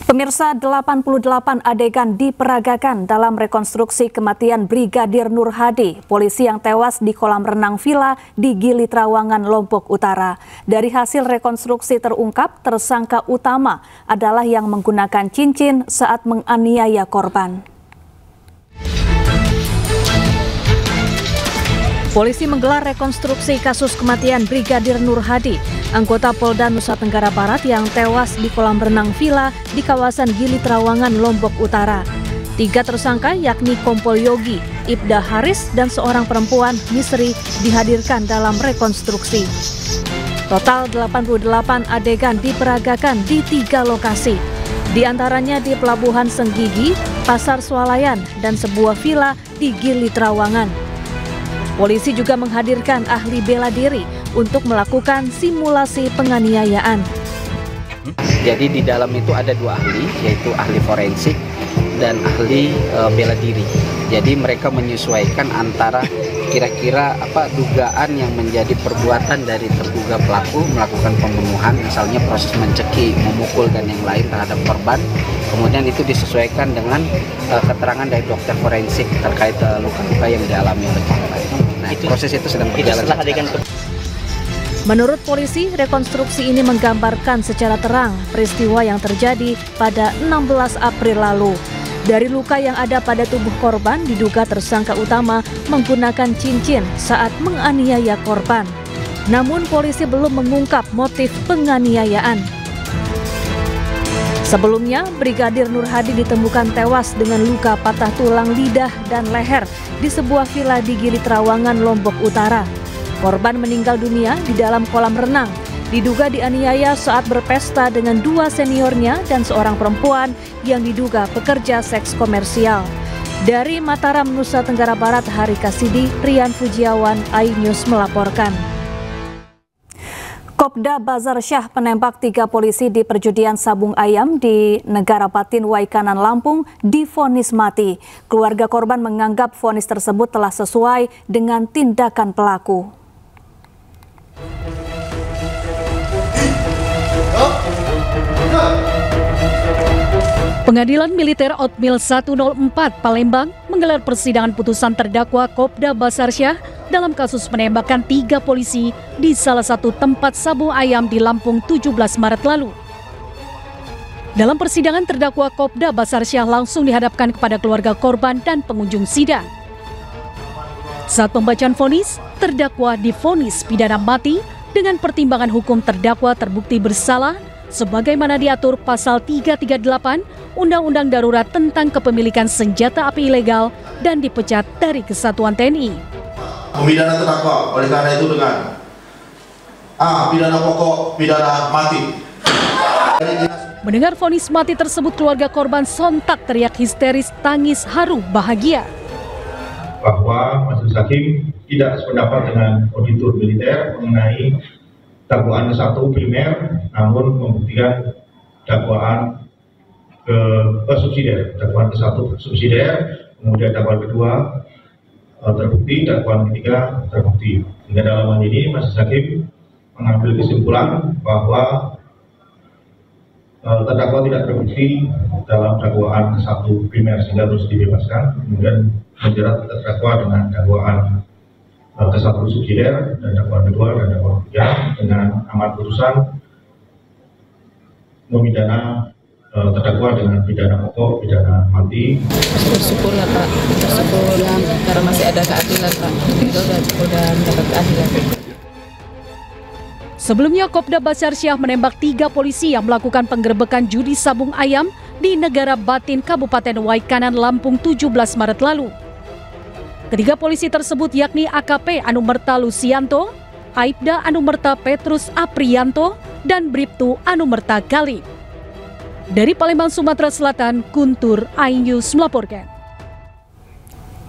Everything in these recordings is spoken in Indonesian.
Pemirsa, 88 adegan diperagakan dalam rekonstruksi kematian Brigadir Nur Hadi, polisi yang tewas di kolam renang villa di Gili Trawangan, Lombok Utara. Dari hasil rekonstruksi terungkap, tersangka utama adalah yang menggunakan cincin saat menganiaya korban. Polisi menggelar rekonstruksi kasus kematian Brigadir Nur Hadi, anggota Polda Nusa Tenggara Barat yang tewas di kolam renang villa di kawasan Gili Trawangan, Lombok Utara. 3 tersangka yakni Kompol Yogi, Ibda Haris, dan seorang perempuan Misri dihadirkan dalam rekonstruksi. Total 88 adegan diperagakan di 3 lokasi, di antaranya di Pelabuhan Senggigi, Pasar Swalayan, dan sebuah villa di Gili Trawangan. Polisi juga menghadirkan ahli bela diri untuk melakukan simulasi penganiayaan. Jadi di dalam itu ada 2 ahli, yaitu ahli forensik dan ahli bela diri. Jadi mereka menyesuaikan antara kira-kira apa dugaan yang menjadi perbuatan dari terduga pelaku melakukan pembunuhan, misalnya proses mencekik, memukul dan yang lain terhadap korban. Kemudian itu disesuaikan dengan keterangan dari dokter forensik terkait luka-luka yang dialami oleh korban. Nah, proses itu sedang berjalan. Menurut polisi, rekonstruksi ini menggambarkan secara terang peristiwa yang terjadi pada 16 April lalu. Dari luka yang ada pada tubuh korban, diduga tersangka utama menggunakan cincin saat menganiaya korban. Namun polisi belum mengungkap motif penganiayaan. Sebelumnya, Brigadir Nur Hadi ditemukan tewas dengan luka patah tulang lidah dan leher di sebuah villa di Gili Trawangan, Lombok Utara. Korban meninggal dunia di dalam kolam renang, diduga dianiaya saat berpesta dengan 2 seniornya dan seorang perempuan yang diduga pekerja seks komersial. Dari Mataram, Nusa Tenggara Barat, Hari Kasidi, Rian Fujiawan, iNews melaporkan. Kopda Bazar Syah penembak 3 polisi di perjudian sabung ayam di Negara Batin Waikanan, Lampung divonis mati. Keluarga korban menganggap vonis tersebut telah sesuai dengan tindakan pelaku. Pengadilan Militer Otmil 104 Palembang menggelar persidangan putusan terdakwa Kopda Bazar Syah dalam kasus penembakan 3 polisi di salah satu tempat sabung ayam di Lampung 17 Maret lalu. Dalam persidangan, terdakwa Kopda Bazar Syah langsung dihadapkan kepada keluarga korban dan pengunjung sidang. Saat pembacaan vonis, terdakwa divonis pidana mati dengan pertimbangan hukum terdakwa terbukti bersalah sebagaimana diatur pasal 338 Undang-Undang Darurat tentang Kepemilikan Senjata Api Ilegal dan dipecat dari Kesatuan TNI. Memidana terdakwa oleh karena itu dengan pidana pokok, pidana mati. Mendengar vonis mati tersebut, keluarga korban sontak teriak histeris, tangis haru bahagia. Bahwa majelis hakim tidak sependapat dengan auditor militer mengenai dakwaan ke-1 primer, namun membuktikan dakwaan ke subsidiar, dakwaan ke-1 subsidiar, kemudian dakwaan kedua terbukti, dakwaan ketiga terbukti. Sehingga dalam hal ini majelis hakim mengambil kesimpulan bahwa terdakwa tidak terbukti dalam dakwaan ke-1 primer sehingga harus dibebaskan, kemudian menjerat terdakwa dengan dakwaan ke-1 subsidiar dan dakwaan kedua dan dakwaan ketiga dengan amar putusan memidana terdakwa dengan pidana pokok, pidana mati. Bersyukurlah Pak, bersyukurlah karena masih ada keadilan Pak. Kita udah mendapat keadilan. Sebelumnya, Kopda Bazar Syah menembak 3 polisi yang melakukan penggerebekan judi sabung ayam di Negara Batin, Kabupaten Waikanan, Lampung 17 Maret lalu. Ketiga polisi tersebut yakni AKP Anumerta Lusianto, Aibda Anumerta Petrus Aprianto, dan Bribtu Anumerta Galib. Dari Palembang, Sumatera Selatan, Guntur, iNews melaporkan.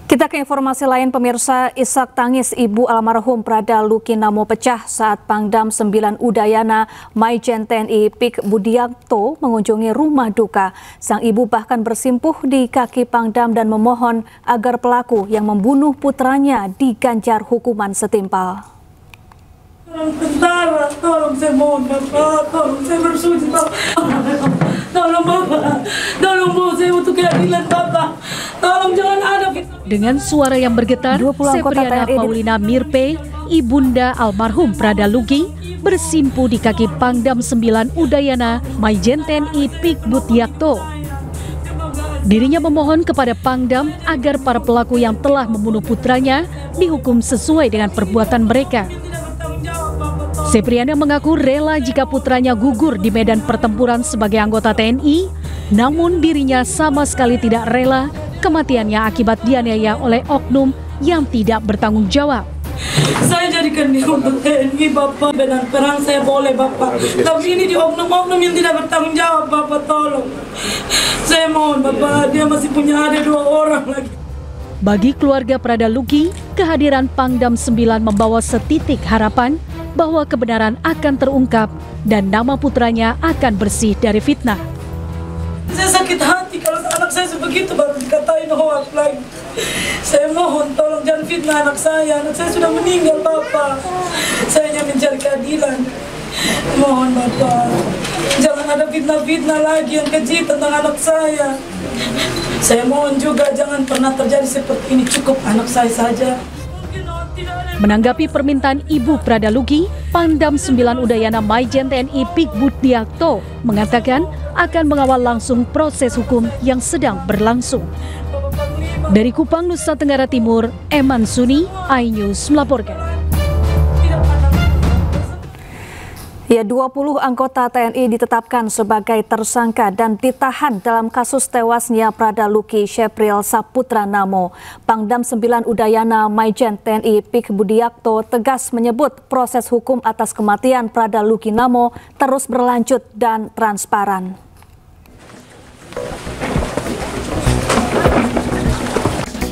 Kita ke informasi lain, pemirsa. Isak tangis ibu almarhum Prada Lukinamo pecah saat Pangdam 9 Udayana Maijen TNI Pik Budianto mengunjungi rumah duka. Sang ibu bahkan bersimpuh di kaki Pangdam dan memohon agar pelaku yang membunuh putranya diganjar hukuman setimpal. Tolong tentara, tolong saya mohon Bapak, tolong saya bersumpah. Tolong Bapak. keadilan Bapak. Tolong jangan ada. Dengan suara yang bergetar, 20 anggota Sepriana TNI Paulina Mirpe, ibunda almarhum Prada Luki, bersimpu di kaki Pangdam 9 Udayana Maijen TNI Pik Budiakto. Dirinya memohon kepada Pangdam agar para pelaku yang telah membunuh putranya dihukum sesuai dengan perbuatan mereka. Sepriana mengaku rela jika putranya gugur di medan pertempuran sebagai anggota TNI, namun dirinya sama sekali tidak rela kematiannya akibat dianiaya oleh oknum yang tidak bertanggung jawab. Saya jadikan dia untuk TNI Bapak. Benar perang saya boleh Bapak. Tapi ini di oknum-oknum yang tidak bertanggung jawab Bapak, tolong. Saya mohon Bapak, dia masih punya ada 2 orang lagi. Bagi keluarga Prada Luki, kehadiran Pangdam 9 membawa setitik harapan bahwa kebenaran akan terungkap dan nama putranya akan bersih dari fitnah. Saya sakit hati kalau anak saya sebegitu baru dikatain hoax lagi. Saya mohon tolong jangan fitnah anak saya sudah meninggal Bapak. Saya hanya mencari keadilan. Mohon Bapak, jangan ada fitnah-fitnah lagi yang keji tentang anak saya. Saya mohon juga jangan pernah terjadi seperti ini, cukup anak saya saja. Menanggapi permintaan Ibu Prada Luki, Pangdam 9 Udayana Maijen TNI Pik Budiakto mengatakan akan mengawal langsung proses hukum yang sedang berlangsung. Dari Kupang, Nusa Tenggara Timur, Eman Suni, iNews melaporkan. Ya, 20 anggota TNI ditetapkan sebagai tersangka dan ditahan dalam kasus tewasnya Prada Luki Syapril Saputra Namo. Pangdam 9 Udayana Maijen TNI Pik Budiakto tegas menyebut proses hukum atas kematian Prada Luki Namo terus berlanjut dan transparan.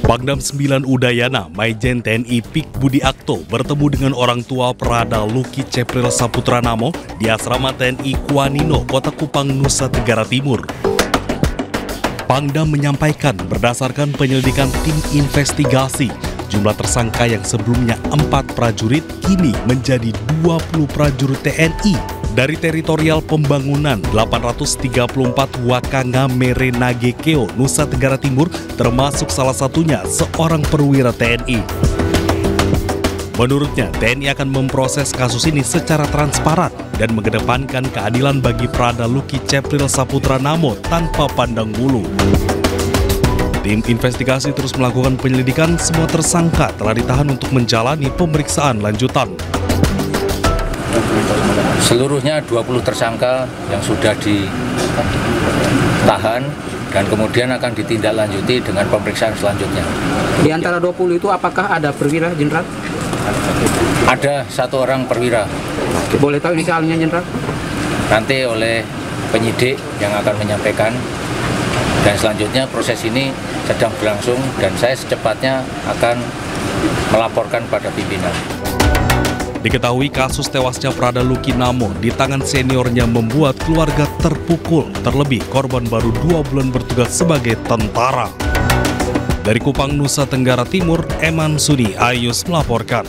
Pangdam 9 Udayana Maijen TNI Pik Budiakto bertemu dengan orang tua Prada Luki Syapril Saputra Namo di asrama TNI Kuanino, Kota Kupang, Nusa Tenggara Timur. Pangdam menyampaikan berdasarkan penyelidikan tim investigasi, jumlah tersangka yang sebelumnya 4 prajurit kini menjadi 20 prajurit TNI. Dari teritorial pembangunan 834 Wakanga Merenagekeo, Nusa Tenggara Timur, termasuk salah satunya seorang perwira TNI. Menurutnya, TNI akan memproses kasus ini secara transparan dan mengedepankan keadilan bagi Prada Luki Syapril Saputra Namo tanpa pandang bulu. Tim investigasi terus melakukan penyelidikan, semua tersangka telah ditahan untuk menjalani pemeriksaan lanjutan. Seluruhnya 20 tersangka yang sudah ditahan dan kemudian akan ditindaklanjuti dengan pemeriksaan selanjutnya. Di antara 20 itu apakah ada perwira, Jenderal? Ada 1 orang perwira. Boleh tahu inisialnya, Jenderal? Nanti oleh penyidik yang akan menyampaikan, dan selanjutnya proses ini sedang berlangsung dan saya secepatnya akan melaporkan pada pimpinan. Diketahui kasus tewasnya Prada Luki Namo di tangan seniornya membuat keluarga terpukul, terlebih korban baru 2 bulan bertugas sebagai tentara. Dari Kupang, Nusa Tenggara Timur, Eman Suni, iNews melaporkan.